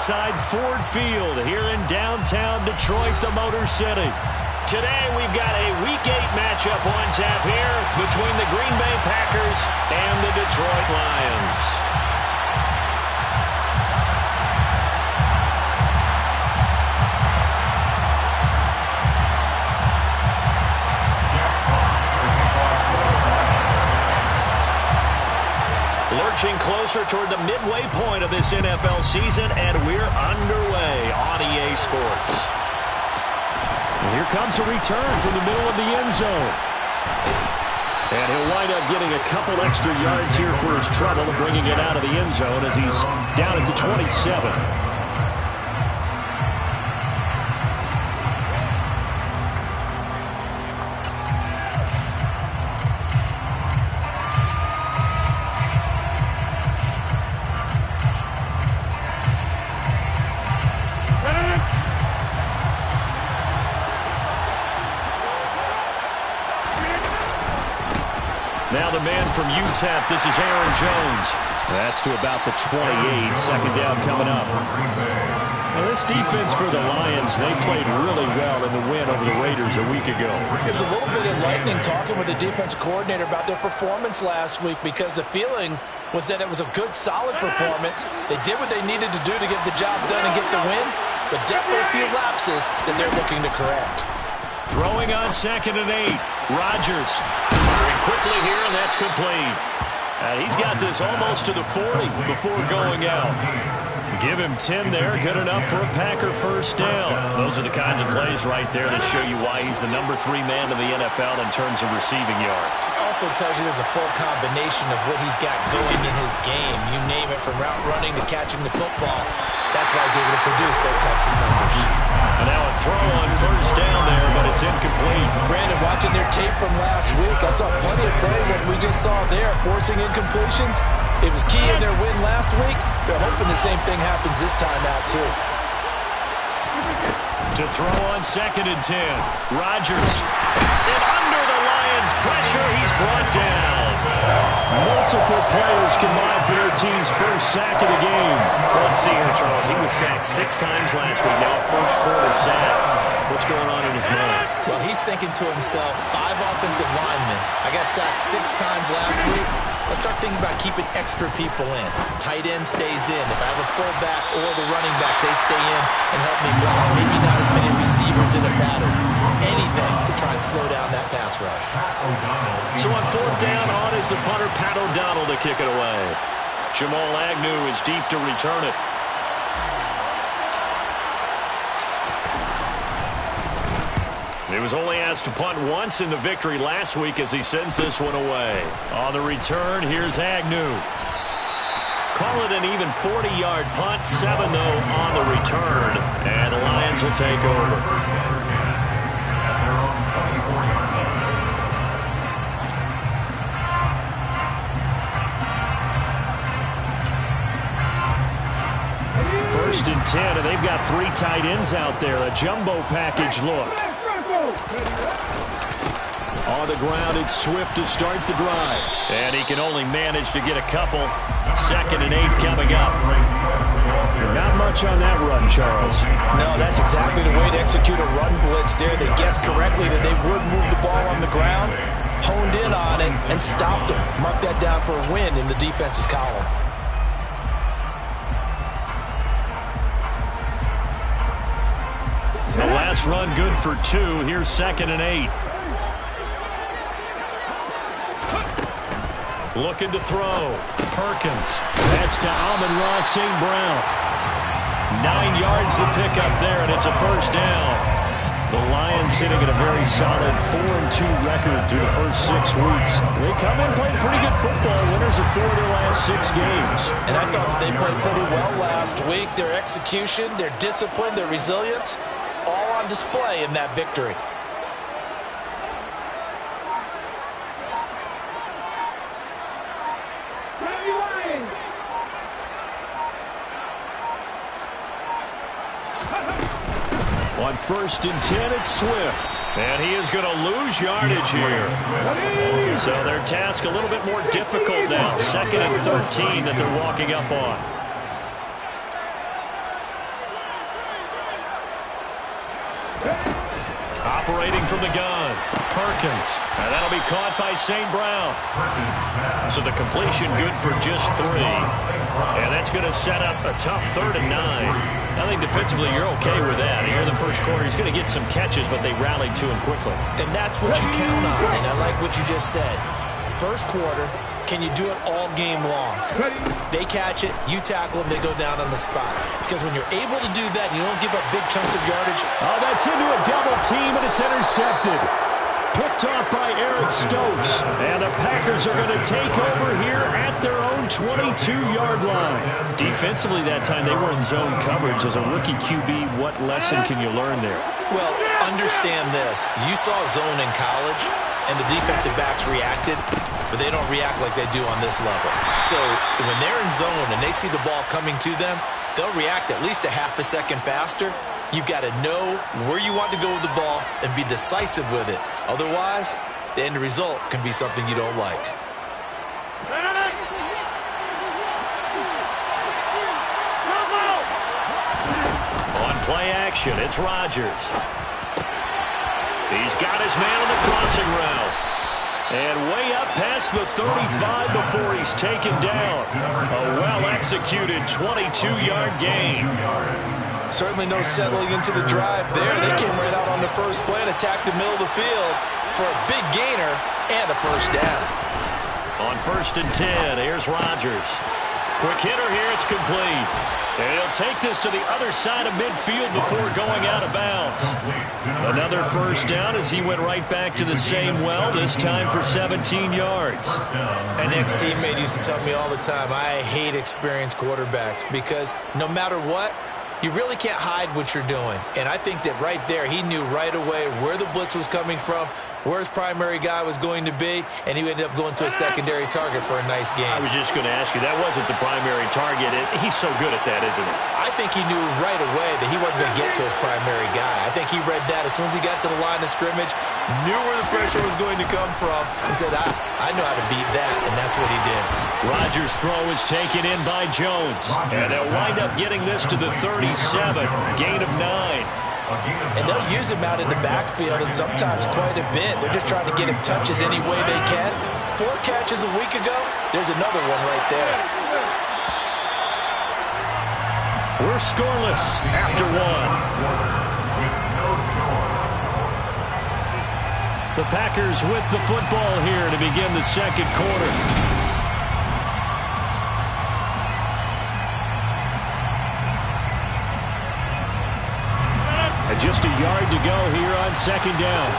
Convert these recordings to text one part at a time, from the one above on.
inside Ford Field here in downtown Detroit, the Motor City. Today we've got a Week 8 matchup on tap here between the Green Bay Packers and the Detroit Lions. Lurching closer toward the midway point of this NFL season, and we're underway on EA Sports. And here comes a return from the middle of the end zone. And he'll wind up getting a couple extra yards here for his trouble and bringing it out of the end zone as he's down at the 27. Now the man from UTEP, this is Aaron Jones. That's to about the 28, second down coming up. Now this defense for the Lions, they played really well in the win over the Raiders a week ago. It was a little bit enlightening talking with the defense coordinator about their performance last week because the feeling was that it was a good, solid performance. They did what they needed to do to get the job done and get the win, but definitely a few lapses that they're looking to correct. Throwing on 2nd and 8. Rodgers firing quickly here, and that's complete. And he's got this almost to the 40 before going out. Give him 10 there. Good enough for a Packer first down. Those are the kinds of plays right there that show you why he's the number 3 man in the NFL in terms of receiving yards. Also tells you there's a full combination of what he's got going in his game. You name it, from route running to catching the football. That's why he's able to produce those types of numbers. And now a throw on first down there, but it's incomplete. Brandon, watching their tape from last week, I saw plenty of plays like we just saw there, forcing incompletions. It was key in their win last week. They're hoping the same thing happens this time out, too. To throw on 2nd and 10. Rodgers. And under the Lions' pressure, he's brought down. Multiple players combined for their team's first sack of the game. Let's see here, Charles. He was sacked 6 times last week. Now first quarter sack. What's going on in his mind? Well, he's thinking to himself, 5 offensive linemen. I got sacked 6 times last week. Let's start thinking about keeping extra people in. Tight end stays in. If I have a fullback or the running back, they stay in and help me block. Maybe not as many receivers in a pattern. Anything to try and slow down that pass rush. So on 4th down, on is the punter, Pat O'Donnell, to kick it away. Jamal Agnew is deep to return it. He was only asked to punt once in the victory last week as he sends this one away. On the return, here's Agnew. Call it an even 40-yard punt. 7, though, on the return. And the Lions will take over. First and 10, and they've got 3 tight ends out there. A jumbo package look. On the ground, it's Swift to start the drive. And he can only manage to get a couple. 2nd and 8 coming up. Not much on that run, Charles. No, that's exactly the way to execute a run blitz there. They guessed correctly that they would move the ball on the ground, honed in on it, and stopped them. Mark that down for a win in the defense's column. The last run good for 2. Here's 2nd and 8. Looking to throw. Perkins. That's to Amon-Ra St. Brown. 9 yards to pick up there, and it's a first down. The Lions sitting at a very solid 4-2 record through the first 6 weeks. They come in playing pretty good football. Winners of 4 of their last 6 games. And I thought that they played pretty well last week. Their execution, their discipline, their resilience, all on display in that victory. On 1st and 10, it's Swift. And he is going to lose yardage here. So their task a little bit more difficult now. 2nd and 13 that they're walking up on. Operating from the gun, Perkins. And that'll be caught by St. Brown. So the completion good for just 3. And that's going to set up a tough 3rd and 9. I think defensively you're okay with that. Here in the first quarter, he's going to get some catches, but they rallied to him quickly. And that's what you count on, and I like what you just said. First quarter, can you do it all game long? They catch it, you tackle them, they go down on the spot. Because when you're able to do that, you don't give up big chunks of yardage. Oh, that's into a double team, and it's intercepted. Picked off by Eric Stokes. And the Packers are going to take over here at their own 22-yard line. Defensively that time, they were in zone coverage. As a rookie QB, what lesson can you learn there? Well, understand this. You saw zone in college, and the defensive backs reacted, but they don't react like they do on this level. So when they're in zone and they see the ball coming to them, they'll react at least a half a second faster. You've got to know where you want to go with the ball and be decisive with it. Otherwise, the end result can be something you don't like. On play action, it's Rodgers. He's got his man on the crossing route. And way up past the 35 before he's taken down. A well-executed 22-yard gain. Certainly no settling into the drive there. They came right out on the first play and attacked the middle of the field for a big gainer and a first down. On 1st and 10, here's Rodgers. Quick hitter here, it's complete. And he'll take this to the other side of midfield before going out of bounds. Another first down as he went right back to the same well, this time for 17 yards. An ex-teammate used to tell me all the time, I hate experienced quarterbacks because no matter what, you really can't hide what you're doing. And I think that right there, he knew right away where the blitz was coming from, where his primary guy was going to be, and he ended up going to a secondary target for a nice game. I was just going to ask you, that wasn't the primary target. He's so good at that, isn't he? I think he knew right away that he wasn't going to get to his primary guy. I think he read that as soon as he got to the line of scrimmage, knew where the pressure was going to come from, and said, I know how to beat that, and that's what he did. Rodgers' throw is taken in by Jones, and they'll wind up getting this to the 37, gain of 9. And they'll use him out in the backfield, and sometimes quite a bit. They're just trying to get him touches any way they can. 4 catches a week ago, there's another one right there. We're scoreless after 1. The Packers with the football here to begin the second quarter. And just a yard to go here on 2nd down.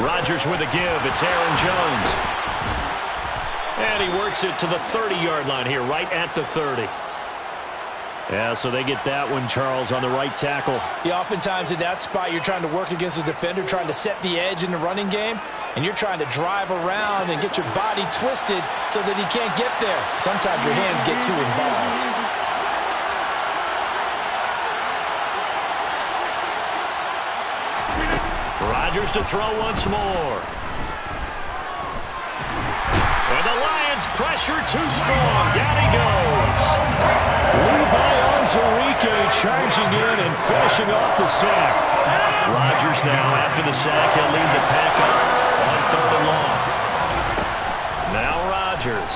Rodgers with a give. It's Aaron Jones. And he works it to the 30-yard line here, right at the 30. Yeah, so they get that one, Charles, on the right tackle. Yeah, oftentimes in that spot, you're trying to work against a defender, trying to set the edge in the running game, and you're trying to drive around and get your body twisted so that he can't get there. Sometimes your hands get too involved. Rodgers to throw once more. And the Lions pressure too strong. Down he goes. Levi Onwuzurike charging in and finishing off the sack. Rodgers now, after the sack, he'll lead the pack up on 3rd and long. Now Rodgers.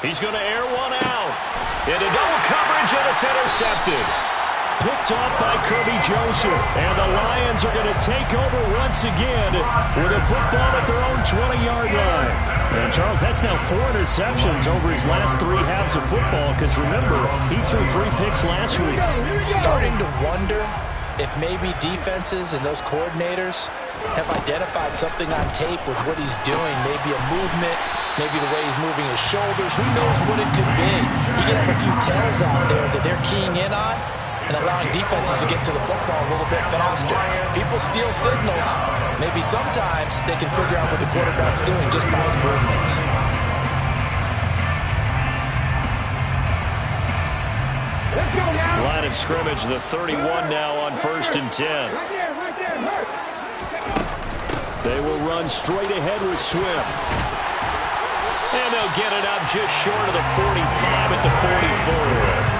He's going to air one out. Into double coverage, and it's intercepted. Picked off by Kirby Joseph. And the Lions are going to take over once again with a football at their own 20-yard line. And, Charles, that's now 4 interceptions over his last 3 halves of football because, remember, he threw 3 picks last week. Starting to wonder if maybe defenses and those coordinators have identified something on tape with what he's doing. Maybe a movement, maybe the way he's moving his shoulders. Who knows what it could be? You can have a few tells out there that they're keying in on and allowing defenses to get to the football a little bit faster. People steal signals. Maybe sometimes they can figure out what the quarterback's doing just by his movements. Line of scrimmage, the 31 now on 1st and 10. They will run straight ahead with Swift. And they'll get it up just short of the 45 at the 44.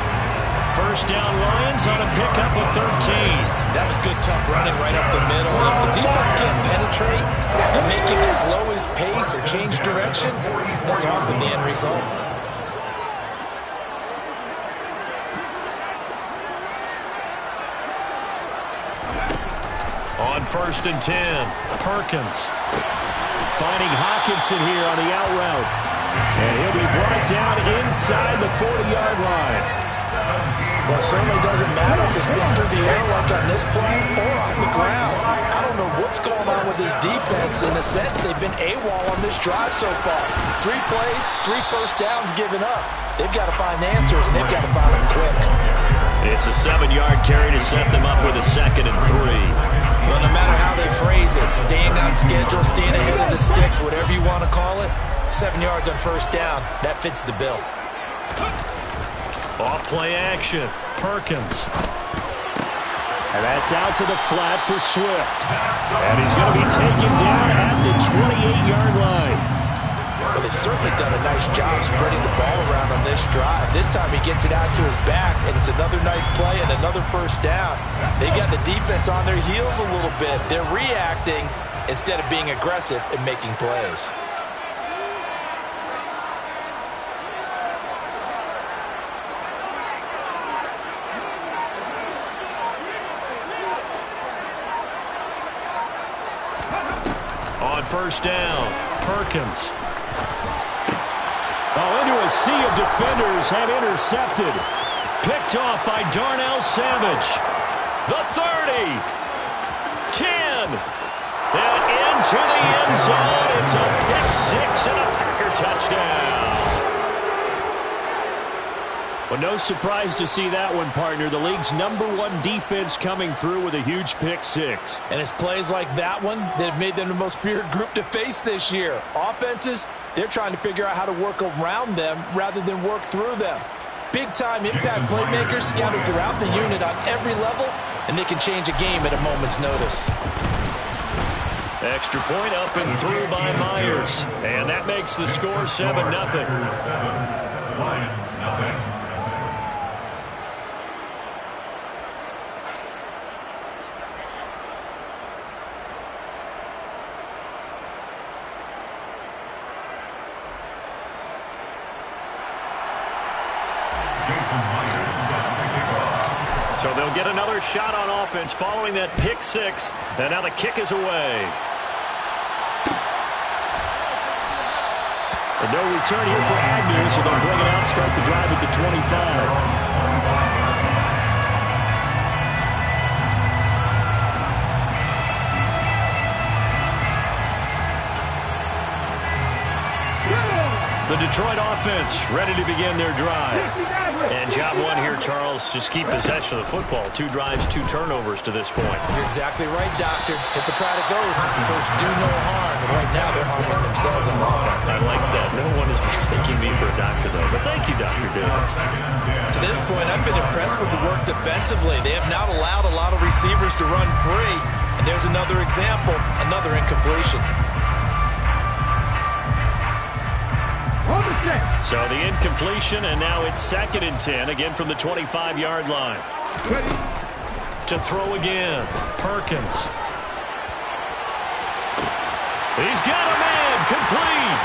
First down Lions on a pickup of 13. That was good, tough running right up the middle. If the defense can't penetrate and make him slow his pace or change direction, that's often the end result. On 1st and 10, Perkins. Finding Hawkinson here on the out route. And he'll be brought down inside the 40-yard line. Well, it certainly doesn't matter if it's been through the air like on this play or on the ground. I don't know what's going on with this defense. In a sense, they've been AWOL on this drive so far. 3 plays, 3 first downs given up. They've got to find answers, and they've got to find them quick. It's a 7-yard carry to set them up with a 2nd and 3. Well, no matter how they phrase it, staying on schedule, staying ahead of the sticks, whatever you want to call it, 7 yards on first down, that fits the bill. Off play action, Perkins. And that's out to the flat for Swift. And he's going to be taken down at the 28-yard line. Well, they've certainly done a nice job spreading the ball around on this drive. This time he gets it out to his back, and it's another nice play and another first down. They got the defense on their heels a little bit. They're reacting instead of being aggressive and making plays. On 1st down, Perkins. Oh, into a sea of defenders and intercepted. Picked off by Darnell Savage. The 30. 10. And into the end zone. It's a pick 6 and a Packer touchdown. Well, no surprise to see that one, partner. The league's #1 defense coming through with a huge pick 6. And it's plays like that one that have made them the most feared group to face this year. Offenses, they're trying to figure out how to work around them rather than work through them. Big-time impact playmakers scattered throughout the unit on every level, and they can change a game at a moment's notice. Extra point up and through by Myers. And that makes the score 7-0. Lions, nothing. So they'll get another shot on offense following that pick 6. And now the kick is away. And no return here for Agnew, so they'll bring it out, start the drive at the 25. The Detroit offense ready to begin their drive. And job one here, Charles, just keep possession of the football. 2 drives, 2 turnovers to this point. You're exactly right, Doctor. Hippocratic oath. First, do no harm. And right now, they're harming themselves on offense. I like that. No one is mistaking me for a doctor, though. But thank you, Dr. Davis. To this point, I've been impressed with the work defensively. They have not allowed a lot of receivers to run free. And there's another example, another incompletion. So the incompletion, and now it's 2nd and 10, again from the 25-yard line. To throw again, Perkins. He's got a man, complete.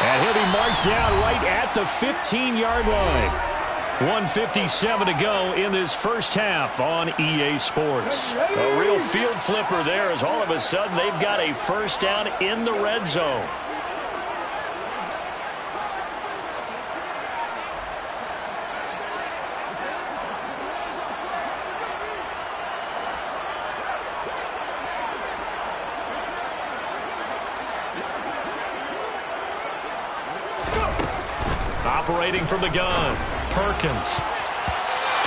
And he'll be marked down right at the 15-yard line. 1:57 to go in this first half on EA Sports. A real field flipper there as all of a sudden they've got a first down in the red zone. Operating from the gun, Perkins.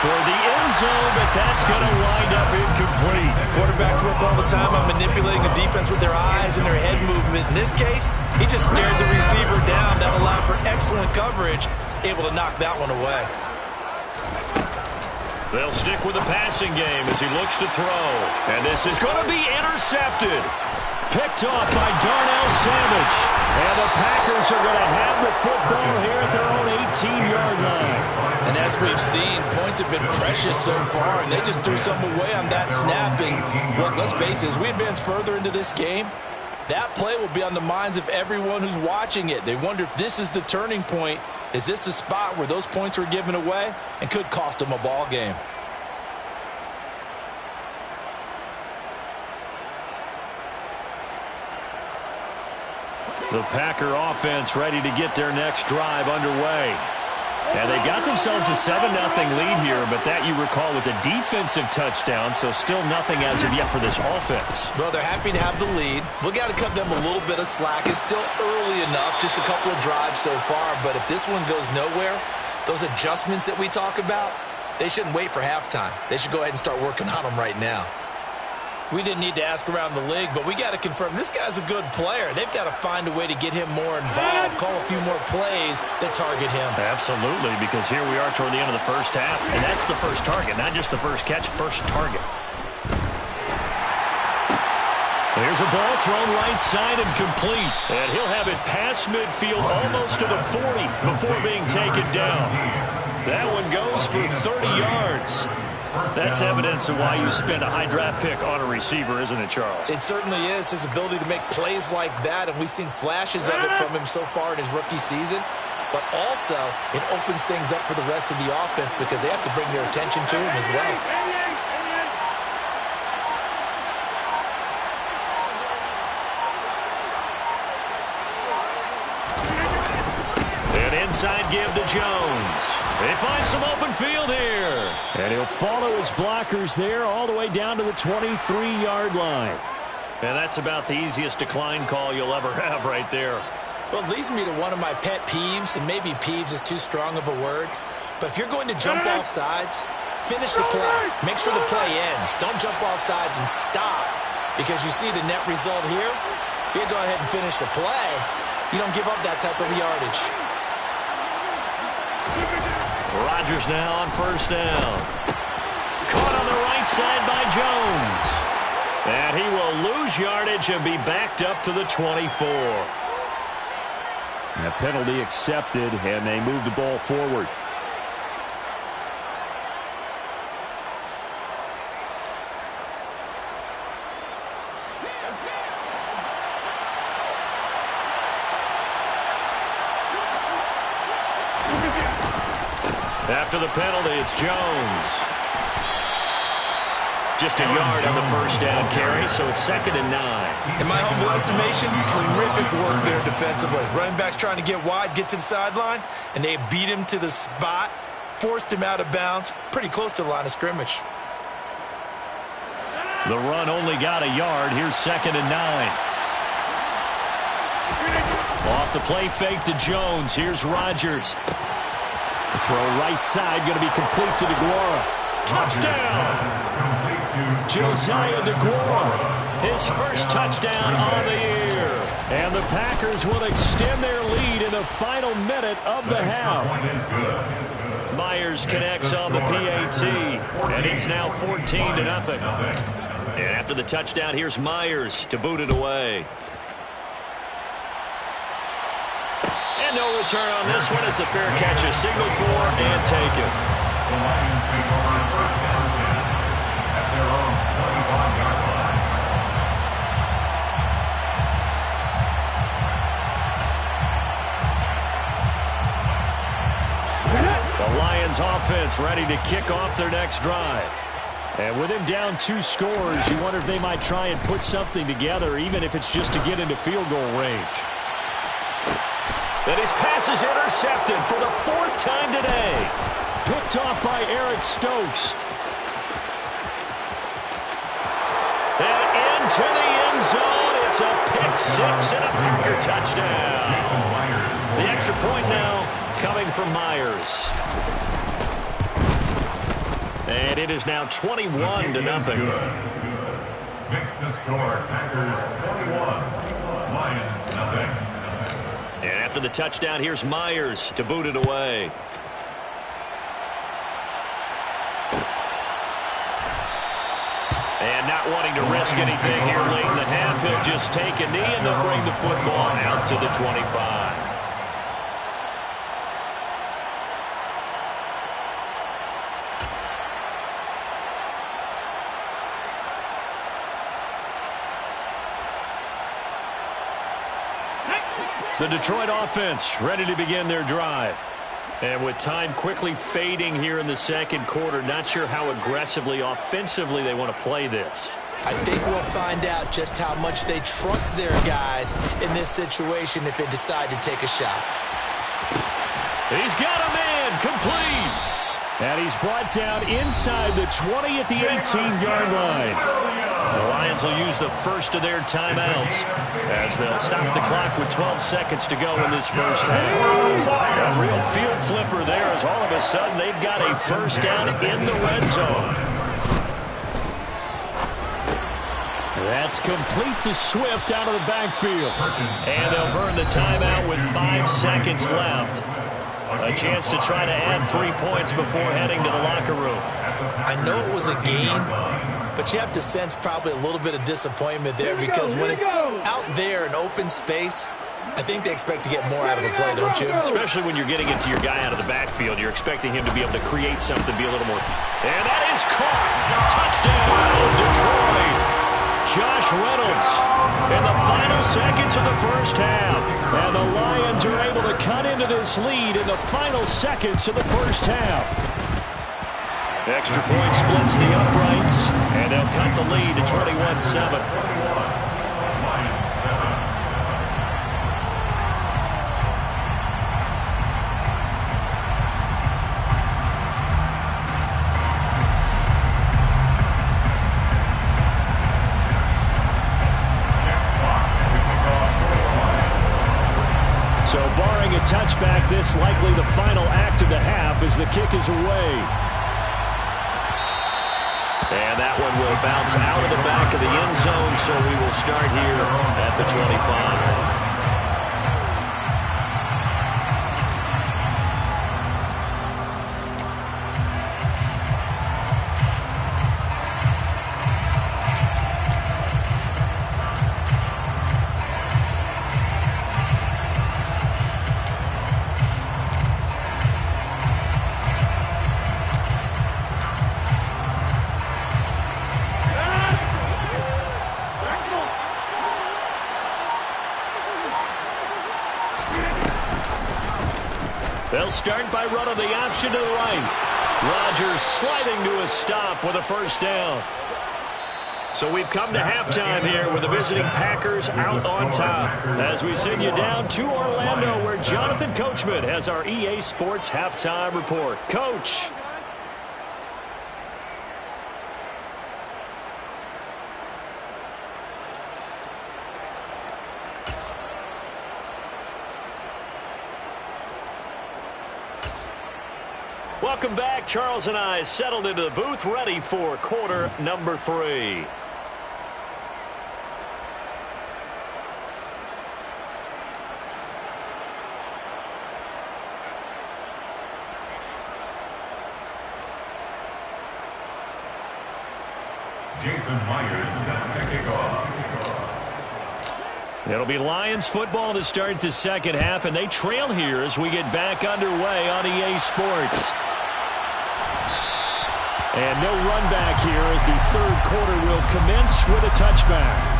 Toward the end zone, but that's going to wind up incomplete. Quarterbacks work all the time on manipulating the defense with their eyes and their head movement. In this case, he just stared the receiver down. That allowed for excellent coverage, able to knock that one away. They'll stick with the passing game as he looks to throw. And this is going to be intercepted. Picked off by Darnell Savage. And the Packers are going to have the football here at their own 18-yard line. And as As we've seen, points have been precious so far, and they just threw some away on that snap. And look, let's face it, as we advance further into this game, that play will be on the minds of everyone who's watching it. They wonder if this is the turning point. Is this the spot where those points were given away and could cost them a ball game? The Packer offense ready to get their next drive underway. And they got themselves a 7-0 lead here, but that, you recall, was a defensive touchdown, so still nothing as of yet for this offense. Well, they're happy to have the lead. We've got to cut them a little bit of slack. It's still early enough, just a couple of drives so far, but if this one goes nowhere, those adjustments that we talk about, they shouldn't wait for halftime. They should go ahead and start working on them right now. We didn't need to ask around the league, but we got to confirm this guy's a good player. They've got to find a way to get him more involved, call a few more plays that target him. Absolutely, because here we are toward the end of the first half, and that's the first target, not just the first catch, first target. There's a ball thrown right side and complete, and he'll have it past midfield almost to the 40 before being taken down. That one goes for 30 yards. That's evidence of why you spend a high draft pick on a receiver, isn't it, Charles? It certainly is. His ability to make plays like that, and we've seen flashes of it from him so far in his rookie season. But also, it opens things up for the rest of the offense because they have to bring their attention to him as well. Inside give to Jones. They find some open field here. And he'll follow his blockers there all the way down to the 23-yard line. And that's about the easiest decline call you'll ever have right there. Well, it leads me to one of my pet peeves, and maybe peeves is too strong of a word. But if you're going to jump off sides, finish the play. Make sure the play ends. Don't jump off sides and stop. Because you see the net result here. If you go ahead and finish the play, you don't give up that type of yardage. Rodgers now on first down. Caught on the right side by Jones. And he will lose yardage and be backed up to the 24. A penalty accepted, and they move the ball forward. After the penalty, it's Jones. Just a yard on the first down carry, so it's 2nd and 9. In my humble estimation, terrific work there defensively. Running backs trying to get wide, get to the sideline, and they beat him to the spot, forced him out of bounds, pretty close to the line of scrimmage. The run only got a yard. Here's 2nd and 9. Off the play fake to Jones. Here's Rodgers. The throw right side going to be complete to DeGuara. Touchdown! Josiah DeGuara, his first touchdown on the year. And the Packers will extend their lead in the final minute of the half. Myers connects on the PAT, and it's now 14-0. And after the touchdown, here's Myers to boot it away. No return on this one as the fair catch is signaled for and taken. The Lions take over first down 10 at their own 25-yard line. The Lions offense ready to kick off their next drive. And with him down 2 scores, you wonder if they might try and put something together, even if it's just to get into field goal range. And his pass is intercepted for the 4th time today. Picked off by Eric Stokes. And into the end zone. It's a pick 6 and a Packer touchdown. The extra point now coming from Myers. And it is now 21-0. Makes the score Packers 21, Lions nothing. And after the touchdown, here's Myers to boot it away. And not wanting to risk anything here late in the half, he'll just take a knee and they'll bring the football out to the 25. The Detroit offense ready to begin their drive. And with time quickly fading here in the second quarter, not sure how aggressively, offensively they want to play this. I think we'll find out just how much they trust their guys in this situation if they decide to take a shot. He's got a man, complete. And he's brought down inside the 20 at the 18-yard line. The Lions will use the first of their timeouts as they'll stop the clock with 12 seconds to go in this first half. A real field flipper there as all of a sudden they've got a first down in the red zone. That's complete to Swift out of the backfield. And they'll burn the timeout with 5 seconds left. A chance to try to add 3 points before heading to the locker room. I know it was a gain, but you have to sense probably a little bit of disappointment there because when it's out there in open space, I think they expect to get more out of the play, don't you? Especially when you're getting it to your guy out of the backfield. You're expecting him to be able to create something, be a little more. And that is caught. Touchdown, Detroit. Josh Reynolds in the final seconds of the first half. And the Lions are able to cut into this lead in the final seconds of the first half. Extra point splits the uprights, and they'll cut the lead to 21-7. So barring a touchback, this likely the final act of the half as the kick is away. And that one will bounce out of the back of the end zone, so we will start here at the 25. They'll start by running the option to the right. Rodgers sliding to a stop with a first down. So we've come to halftime here with the visiting Packers out on top as we send you down to Orlando where Jonathan Coachman has our EA Sports halftime report. Coach. Welcome back. Charles and I settled into the booth, ready for quarter number 3. Jason Myers set to kick off. It'll be Lions football to start the second half, and they trail here as we get back underway on EA Sports. And no run back here as the third quarter will commence with a touchback.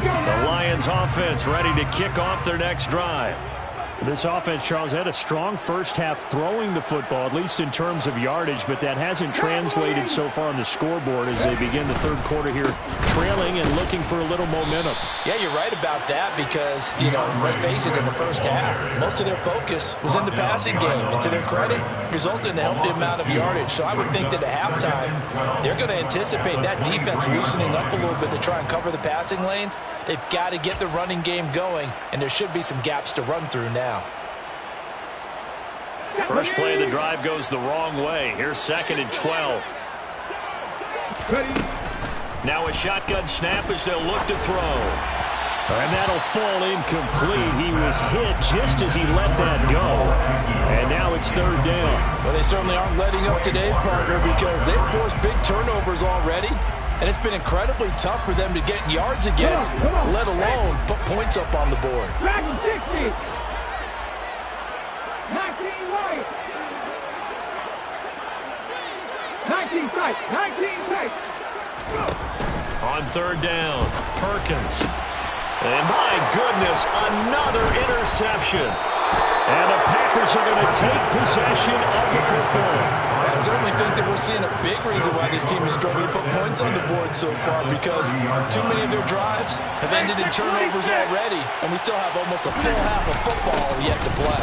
The Lions offense ready to kick off their next drive. This offense, Charles, had a strong first half throwing the football, at least in terms of yardage, but that hasn't translated so far on the scoreboard as they begin the third quarter here trailing and looking for a little momentum. Yeah, you're right about that because, you know, let's face it, in the first half, most of their focus was in the passing game. And to their credit, resulted in a healthy amount of yardage. So I would think that at halftime, they're going to anticipate that defense loosening up a little bit to try and cover the passing lanes. They've got to get the running game going, and there should be some gaps to run through now. First play of the drive goes the wrong way. Here's 2nd and 12. Now a shotgun snap as they'll look to throw. And that'll fall incomplete. He was hit just as he let that go. And now it's 3rd down. Well, they certainly aren't letting up today, partner, because they've forced big turnovers already. And it's been incredibly tough for them to get yards against, let alone put points up on the board. 60. 19 right. 19 tight. 19 tight. On third down, Perkins. And my goodness, another interception. And the Packers are going to take possession of the football. I certainly think that we're seeing a big reason why this team is struggling to put points on the board so far, because too many of their drives have ended in turnovers already, and we still have almost a full half of football yet to play.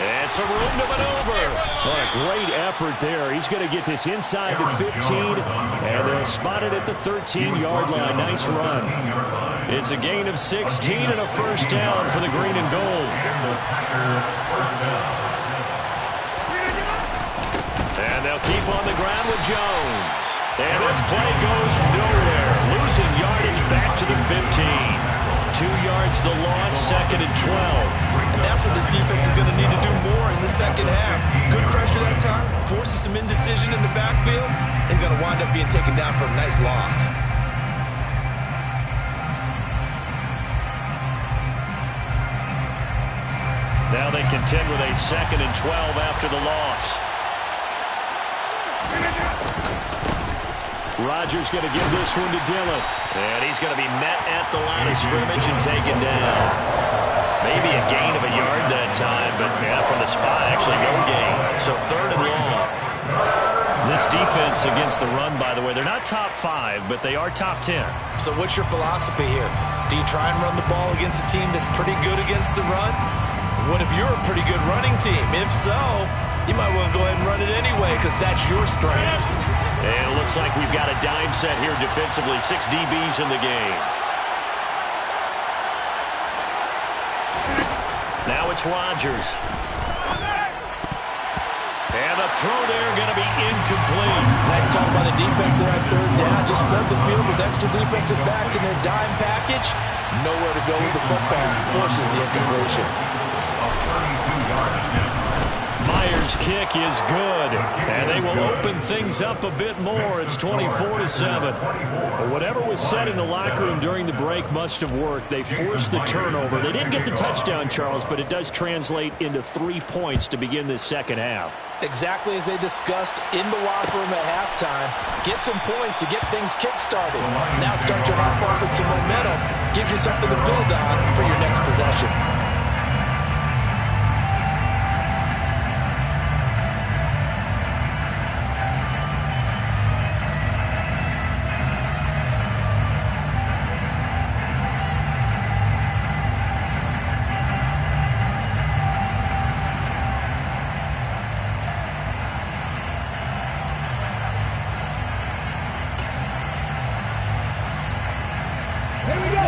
And some room to maneuver. What a great effort there. He's going to get this inside the 15, and they'll spot it at the 13-yard line. Nice run. It's a gain of 16 and a first down for the green and gold. And they'll keep on the ground with Jones. And this play goes nowhere. Losing yardage back to the 15. 2 yards the loss, second and 12. And that's what this defense is going to need to do more in the second half. Good pressure that time, forces some indecision in the backfield. He's going to wind up being taken down for a nice loss. Now they contend with a second and 12 after the loss. Rodgers going to give this one to Dillon. And he's going to be met at the line of scrimmage and taken down. Maybe a gain of a yard that time, but yeah, from the spot, actually no gain. So third and long. This defense against the run, by the way, they're not top 5, but they are top 10. So what's your philosophy here? Do you try and run the ball against a team that's pretty good against the run? What if you're a pretty good running team? If so, you might want to go ahead and run it anyway, because that's your strength. And it looks like we've got a dime set here defensively. 6 DBs in the game. Now it's Rodgers. And the throw there going to be incomplete. Nice call by the defense there on third down. Just flood the field with extra defensive backs in their dime package. Nowhere to go with the football. Forces the incompletion. Myers' kick is good, and they will open things up a bit more. It's 24-7. Whatever was said in the locker room during the break must have worked. They forced the turnover. They didn't get the touchdown, Charles, but it does translate into 3 points to begin this second half. Exactly as they discussed in the locker room at halftime. Get some points to get things kick-started. Now start your half off with some momentum. Gives you something to build on for your next possession.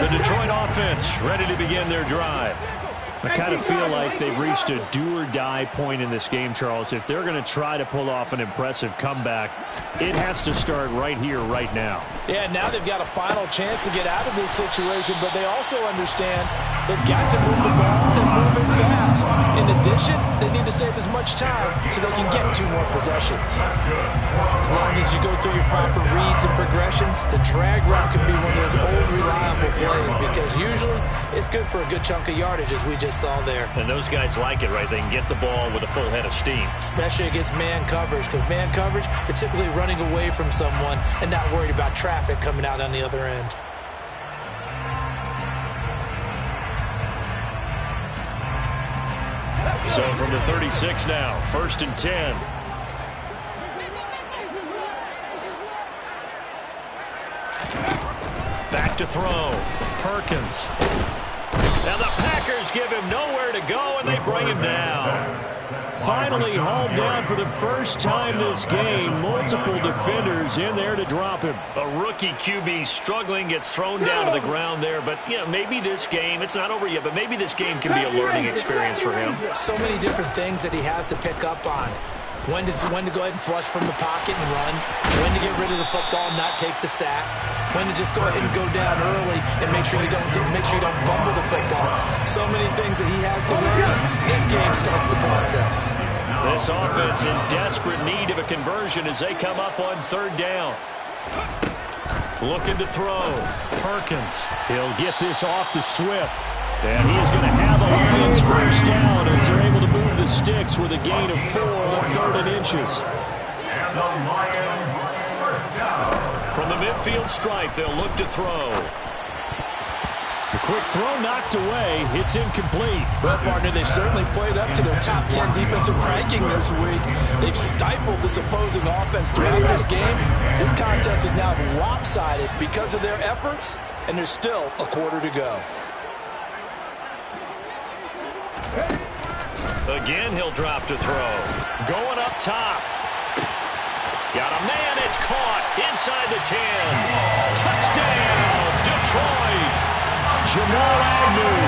The Detroit offense ready to begin their drive. I kind of feel like they've reached a do-or-die point in this game, Charles. If they're going to try to pull off an impressive comeback, it has to start right here, right now. Yeah, now they've got a final chance to get out of this situation, but they also understand they've got to move the ball and move it fast. In addition, they need to save as much time so they can get 2 more possessions. As long as you go through your proper reads and progressions, the drag route can be one of those old reliable plays, because usually it's good for a good chunk of yardage, as we just saw there. And those guys like it, right? They can get the ball with a full head of steam. Especially against man coverage, because man coverage, you're typically running away from someone and not worried about traffic coming out on the other end. So from the 36 now, 1st and 10. Back to throw. Perkins. Now the Packers give him nowhere to go, and they bring him down. Finally hauled down for the first time this game. Multiple defenders in there to drop him. A rookie QB struggling, gets thrown down to the ground there. But, you know, maybe this game, it's not over yet, but maybe this game can be a learning experience for him. So many different things that he has to pick up on. When to go ahead and flush from the pocket and run. When to get rid of the football and not take the sack. When to just go ahead and go down early and make sure you don't fumble the football. So many things that he has to learn. This game starts the process. This offense in desperate need of a conversion as they come up on 3rd down. Looking to throw. Perkins. He'll get this off to Swift. And he is going to have the Lions first down as they're able to move the sticks with a gain of 4 on 3rd and inches. And the Lions first down. From the midfield stripe, they'll look to throw. The quick throw knocked away. It's incomplete. Well, partner, they've certainly played up to their top 10 defensive ranking this week. They've stifled this opposing offense throughout this game. This contest is now lopsided because of their efforts, and there's still a quarter to go. Again, he'll drop to throw. Going up top. Got a man. It's caught inside the 10. Touchdown, Detroit. Jamal Agnew,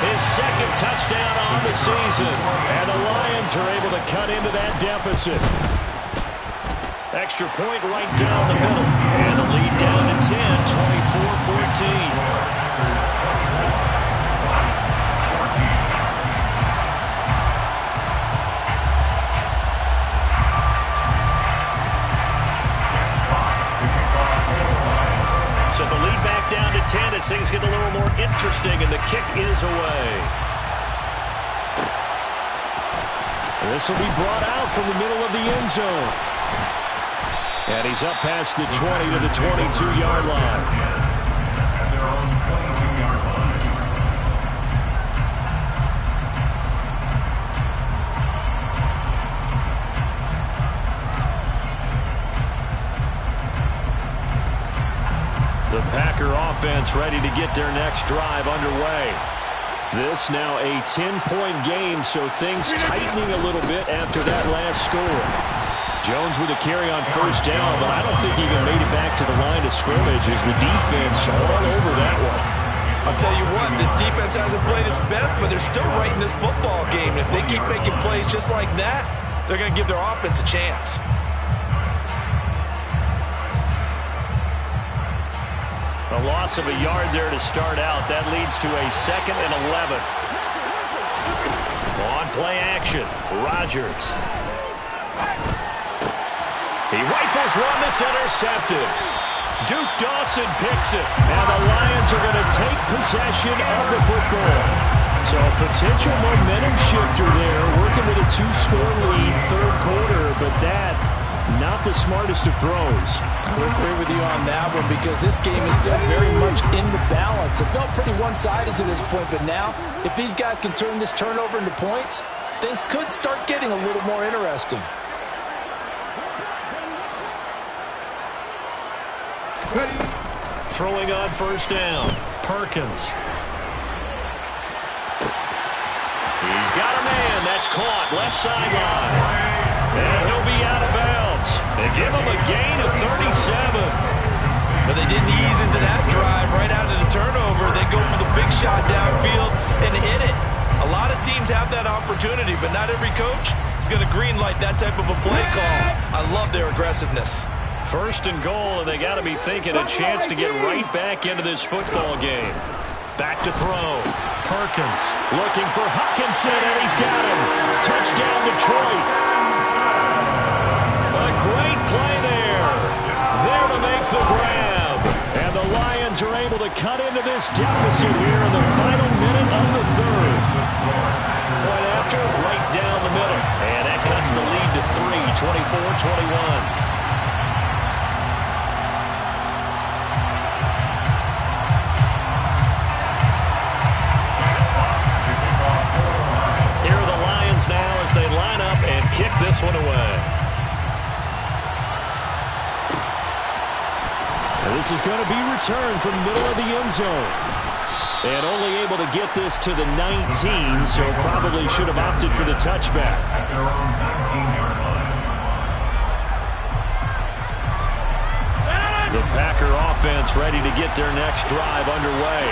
his 2nd touchdown on the season. And the Lions are able to cut into that deficit. Extra point right down the middle. And the lead down to 10, 24-14. So the lead back down to 10 as things get a little more interesting, and the kick is away. This will be brought out from the middle of the end zone. And he's up past the 20 to the 22-yard line. At their own 22-yard line. The Packer offense ready to get their next drive underway. This now a 10-point game, so things tightening a little bit after that last score. Jones with a carry on first down, but I don't think he even made it back to the line of scrimmage as the defense all over that one. I'll tell you what, this defense hasn't played its best, but they're still right in this football game. If they keep making plays just like that, they're going to give their offense a chance. A loss of a yard there to start out. That leads to a 2nd and 11. On play action, Rodgers. He rifles one that's intercepted. Duke Dawson picks it. And the Lions are going to take possession of the football. So a potential momentum shifter there, working with a 2-score lead, 3rd quarter, but that not the smartest of throws. I would agree with you on that one because this game is still very much in the balance. It felt pretty one-sided to this point, but now if these guys can turn this turnover into points, things could start getting a little more interesting. Throwing on first down, Perkins. He's got a man. That's caught. Left sideline. And he'll be out of bounds. They give him a gain of 37. But they didn't ease into that drive right out of the turnover. They go for the big shot downfield and hit it. A lot of teams have that opportunity, but not every coach is going to green light that type of a play call. I love their aggressiveness. 1st and goal, and they got to be thinking a chance to get right back into this football game. Back to throw. Perkins looking for Hutchinson, and he's got him. Touchdown, Detroit. A great play there. There to make the grab. And the Lions are able to cut into this deficit here in the final minute of the 3rd. Point after, right down the middle. And that cuts the lead to 3, 24-21. Now as they line up and kick this one away. And this is going to be returned from the middle of the end zone. And only able to get this to the 19, so probably should have opted for the touchback. At their own 19-yard line. The Packer offense ready to get their next drive underway.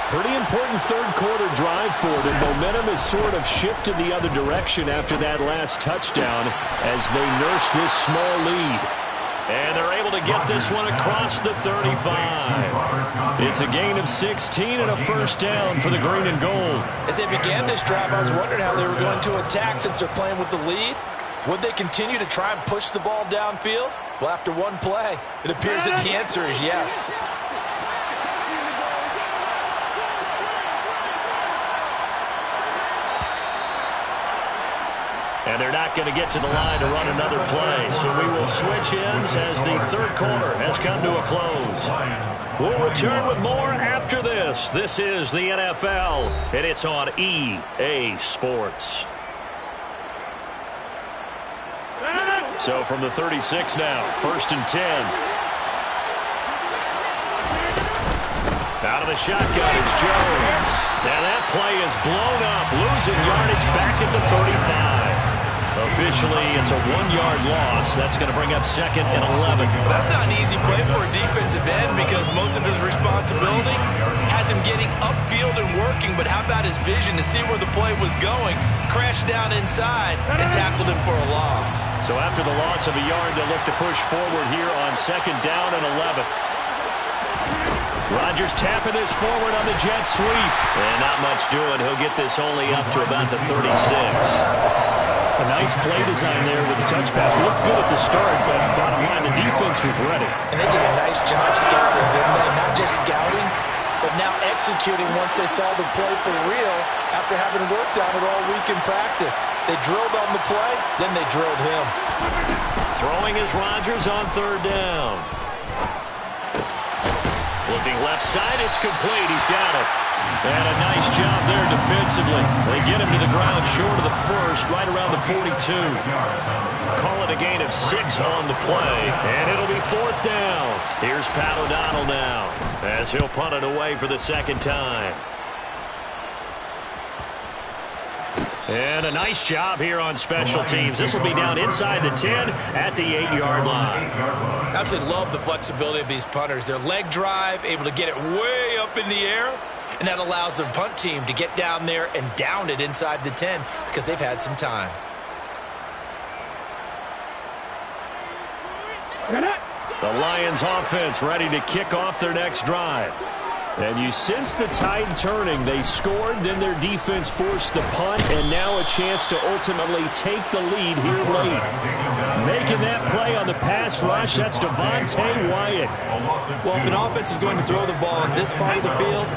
Pretty important 3rd quarter drive for them. Momentum has sort of shifted the other direction after that last touchdown as they nurse this small lead. And they're able to get this one across the 35. It's a gain of 16 and a first down for the green and gold. As they began this drive, I was wondering how they were going to attack since they're playing with the lead. Would they continue to try and push the ball downfield? Well, after one play, it appears that the answer is yes. And they're not going to get to the line to run another play. So we will switch ends as the third quarter has come to a close. We'll return with more after this. This is the NFL, and it's on EA Sports. So from the 36 now, 1st and 10. Out of the shotgun, it's Jones. Now that play is blown up, losing yardage back at the 35. Officially, it's a 1-yard loss. That's going to bring up 2nd and 11. That's not an easy play for a defensive end because most of his responsibility has him getting upfield and working, but how about his vision to see where the play was going, crashed down inside, and tackled him for a loss. So after the loss of a yard, they'll look to push forward here on 2nd down and 11. Rodgers tapping this forward on the jet sweep. And not much doing. He'll get this only up to about the 36. A nice play design there with the touch pass. Looked good at the start, but bottom line, the defense was ready. And they did a nice job scouting, didn't they? Not just scouting, but now executing once they saw the play for real after having worked on it all week in practice. They drilled on the play, then they drilled him. Throwing is Rodgers on 3rd down. Looking left side, it's complete. He's got it. And a nice job there defensively. They get him to the ground short of the first, right around the 42. Call it a gain of 6 on the play, and it'll be 4th down. Here's Pat O'Donnell now, as he'll punt it away for the 2nd time. And a nice job here on special teams. This will be down inside the 10 at the 8-yard line. Absolutely love the flexibility of these punters. Their leg drive, able to get it way up in the air, and that allows their punt team to get down there and down it inside the 10 because they've had some time. The Lions offense ready to kick off their next drive. And you sense the tide turning. They scored, then their defense forced the punt, and now a chance to ultimately take the lead here late. Making that play on the pass rush, that's Devontae Wyatt. Well, if an offense is going to throw the ball in this part of the field,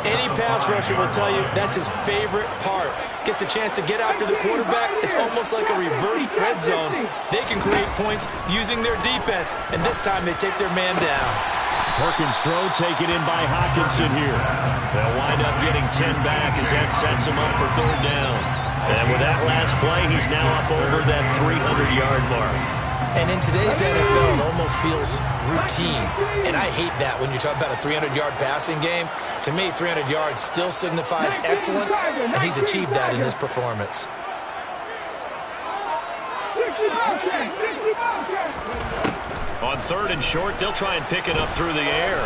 any pass rusher will tell you that's his favorite part. Gets a chance to get after the quarterback. It's almost like a reverse red zone. They can create points using their defense, and this time they take their man down. Perkins' throw taken in by Hockenson here. They'll wind up getting 10 back as that sets him up for 3rd down. And with that last play, he's now up over that 300-yard mark. And in today's NFL, it almost feels routine. And I hate that when you talk about a 300-yard passing game. To me, 300 yards still signifies excellence, and he's achieved that in this performance. On 3rd and short, they'll try and pick it up through the air.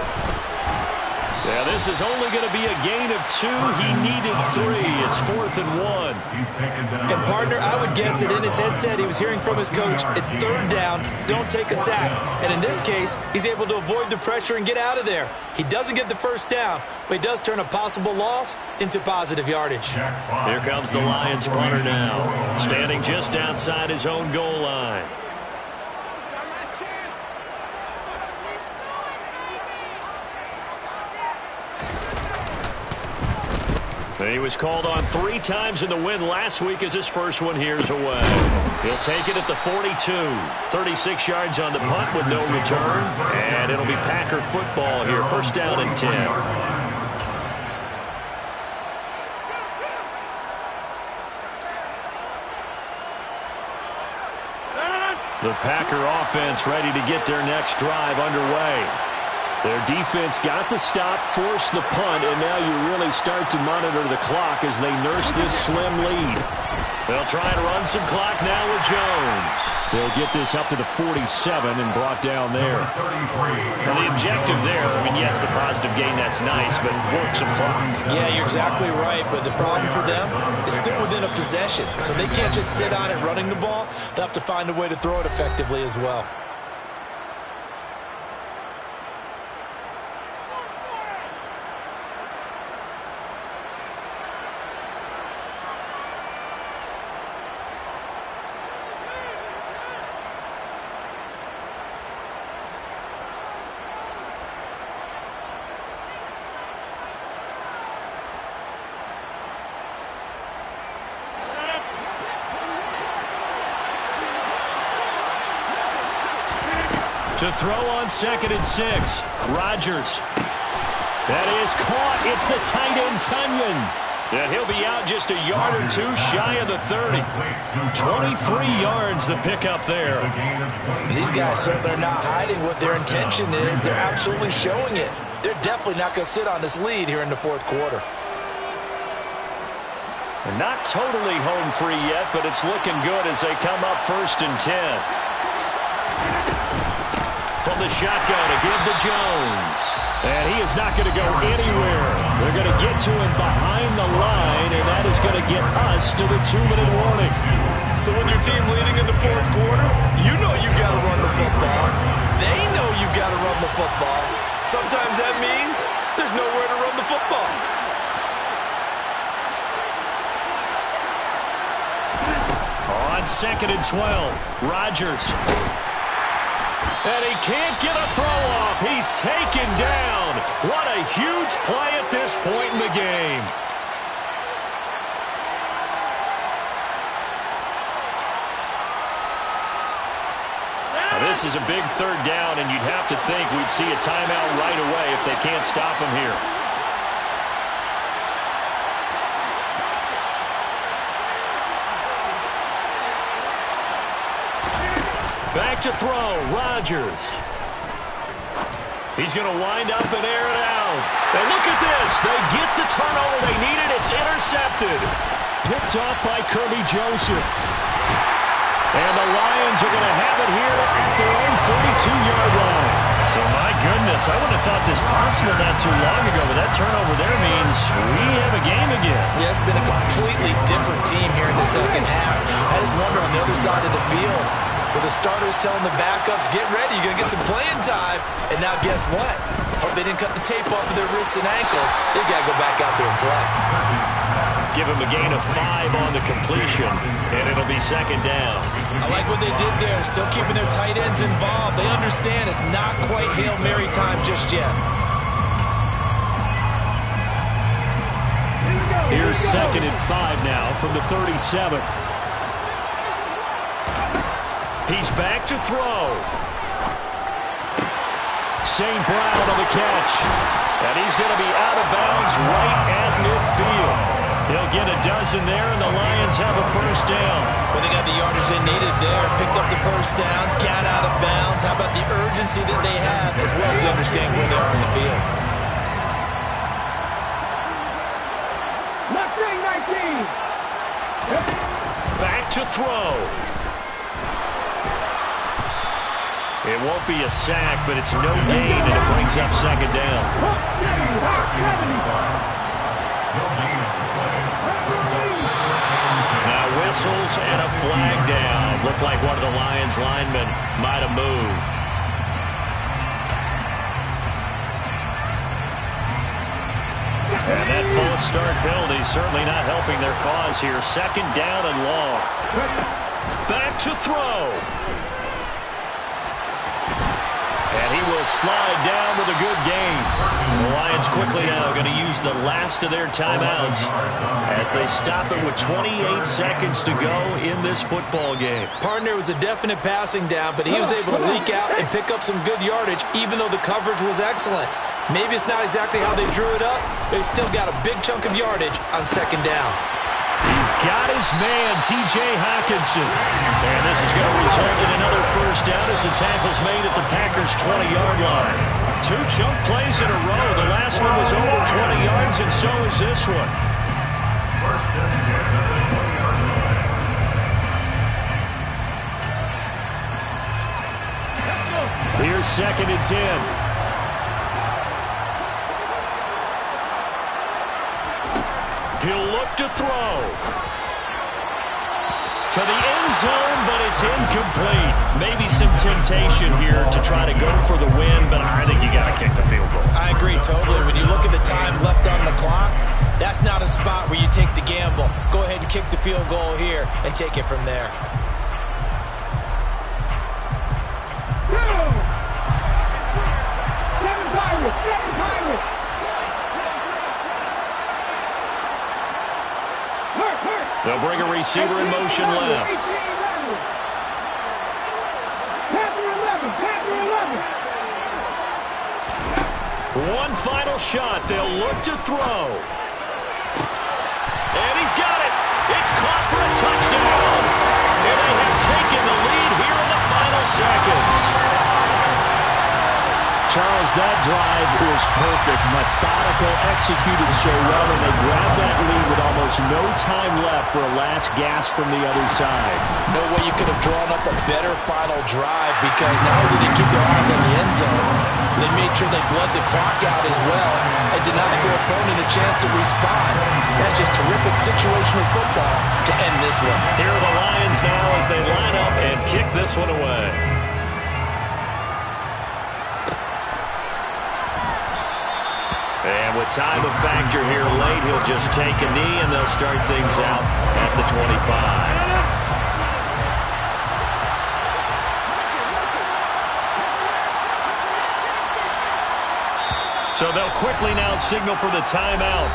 Yeah, this is only going to be a gain of 2. He needed 3. It's 4th and 1. And, partner, I would guess that in his headset he was hearing from his coach, it's 3rd down, don't take a sack. And in this case, he's able to avoid the pressure and get out of there. He doesn't get the 1st down, but he does turn a possible loss into positive yardage. Here comes the Lions punter now, standing just outside his own goal line. He was called on 3 times in the win last week as his first one here's away. He'll take it at the 42. 36 yards on the punt with no return. And it'll be Packer football here. 1st down and 10. The Packer offense ready to get their next drive underway. Their defense got the stop, forced the punt, and now you really start to monitor the clock as they nurse this slim lead. They'll try and run some clock now with Jones. They'll get this up to the 47 and brought down there. And the objective there, I mean, yes, the positive gain, that's nice, but work some clock. Yeah, you're exactly right, but the problem for them is still within a possession, so they can't just sit on it running the ball. They'll have to find a way to throw it effectively as well. To throw on 2nd and 6. Rodgers. That is caught. It's the tight end, Tunyon. And he'll be out just a yard or two shy of the 30. 23 yards the pickup there. These guys certainly are not hiding what their intention is. They're absolutely showing it. They're definitely not going to sit on this lead here in the fourth quarter. They're not totally home free yet, but it's looking good as they come up 1st and 10. From the shotgun to give to Jones. And he is not going to go anywhere. They're going to get to him behind the line, and that is going to get us to the 2-minute warning. So when your team leading in the fourth quarter, you know you got to run the football. They know you've got to run the football. Sometimes that means there's nowhere to run the football. On 2nd and 12, Rodgers. And he can't get a throw off. He's taken down. What a huge play at this point in the game. Now, this is a big 3rd down, and you'd have to think we'd see a timeout right away if they can't stop him here. Back to throw, Rodgers. He's going to wind up and air it out. And look at this. They get the turnover they needed. It's intercepted. Picked off by Kirby Joseph. And the Lions are going to have it here at their own 42-yard line. So, my goodness, I would have thought this possible not too long ago, but that turnover there means we have a game again. Yeah, it's been a completely different team here in the second half. I just wonder on the other side of the field, with the starters telling the backups, get ready, you're going to get some playing time. And now guess what? Hope they didn't cut the tape off of their wrists and ankles. They've got to go back out there and play. Give him a gain of 5 on the completion, and it'll be 2nd down. I like what they did there, still keeping their tight ends involved. They understand it's not quite Hail Mary time just yet. Here's 2nd and 5 now from the 37. He's back to throw. St. Brown on the catch. And he's going to be out of bounds right at midfield. He'll get a dozen there, and the Lions have a 1st down. Well, they got the yardage they needed there. Picked up the 1st down, got out of bounds. How about the urgency that they have, as well as they understand where they are in the field. Left wing 19. Back to throw. It won't be a sack, but it's no gain, and it brings up 2nd down. Now whistles and a flag down. Looked like one of the Lions linemen might have moved. And that false start penalty certainly not helping their cause here. 2nd down and long. Back to throw. And he will slide down with a good gain. The Lions quickly now going to use the last of their timeouts as they stop it with 28 seconds to go in this football game. Partner was a definite passing down, but he was able to leak out and pick up some good yardage, even though the coverage was excellent. Maybe it's not exactly how they drew it up, but he still got a big chunk of yardage on 2nd down. He's got his man, T.J. Hockenson. And this is going to result in another 1st down as the tackle's made at the Packers' 20-yard line. 2 chunk plays in a row. The last one was over 20 yards, and so is this one. Here's 2nd and 10. He'll look to throw. To the end zone, but it's incomplete. Maybe some temptation here to try to go for the win, but I think you got to kick the field goal. I agree totally. When you look at the time left on the clock, that's not a spot where you take the gamble. Go ahead and kick the field goal here and take it from there. Seven Pirates. They'll bring a receiver in motion left. Panther 11. One final shot. They'll look to throw. And he's got it. It's caught for a touchdown. And they have taken the lead here in the final seconds. Charles, that drive was perfect. Methodical, executed so well, and they grabbed that lead with almost no time left for a last gasp from the other side. No way you could have drawn up a better final drive, because not only did they keep their eyes on the end zone, they made sure they bled the clock out as well and denied their opponent a chance to respond. That's just terrific situational football to end this one. Here are the Lions now as they line up and kick this one away. And with time of factor here late, he'll just take a knee, and they'll start things out at the 25. So they'll quickly now signal for the timeout.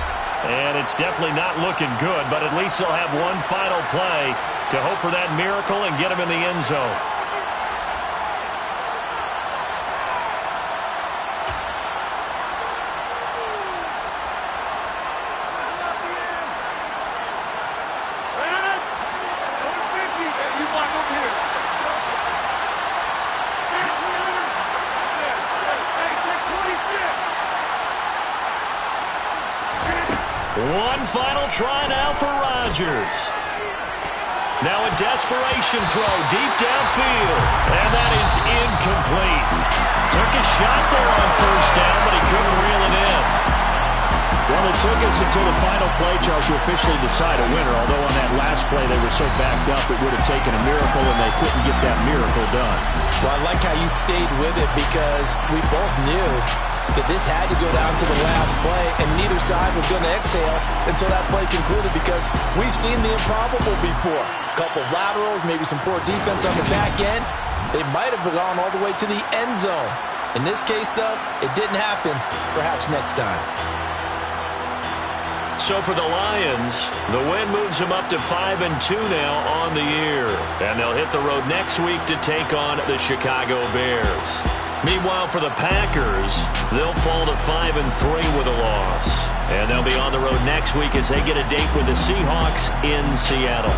And it's definitely not looking good, but at least they'll have one final play to hope for that miracle and get him in the end zone. One final try now for Rodgers. Now a desperation throw deep downfield. And that is incomplete. Took a shot there on first down, but he couldn't reel it in. Well, it took us until the final play, Charles, to officially decide a winner. Although on that last play they were so backed up, it would have taken a miracle, and they couldn't get that miracle done. Well, I like how you stayed with it, because we both knew that this had to go down to the last play, and neither side was going to exhale until that play concluded, because we've seen the improbable before. A couple of laterals, maybe some poor defense on the back end. They might have gone all the way to the end zone. In this case, though, it didn't happen. Perhaps next time. So for the Lions, the win moves them up to 5-2 now on the year. And they'll hit the road next week to take on the Chicago Bears. Meanwhile, for the Packers, they'll fall to 5-3 with a loss. And they'll be on the road next week as they get a date with the Seahawks in Seattle.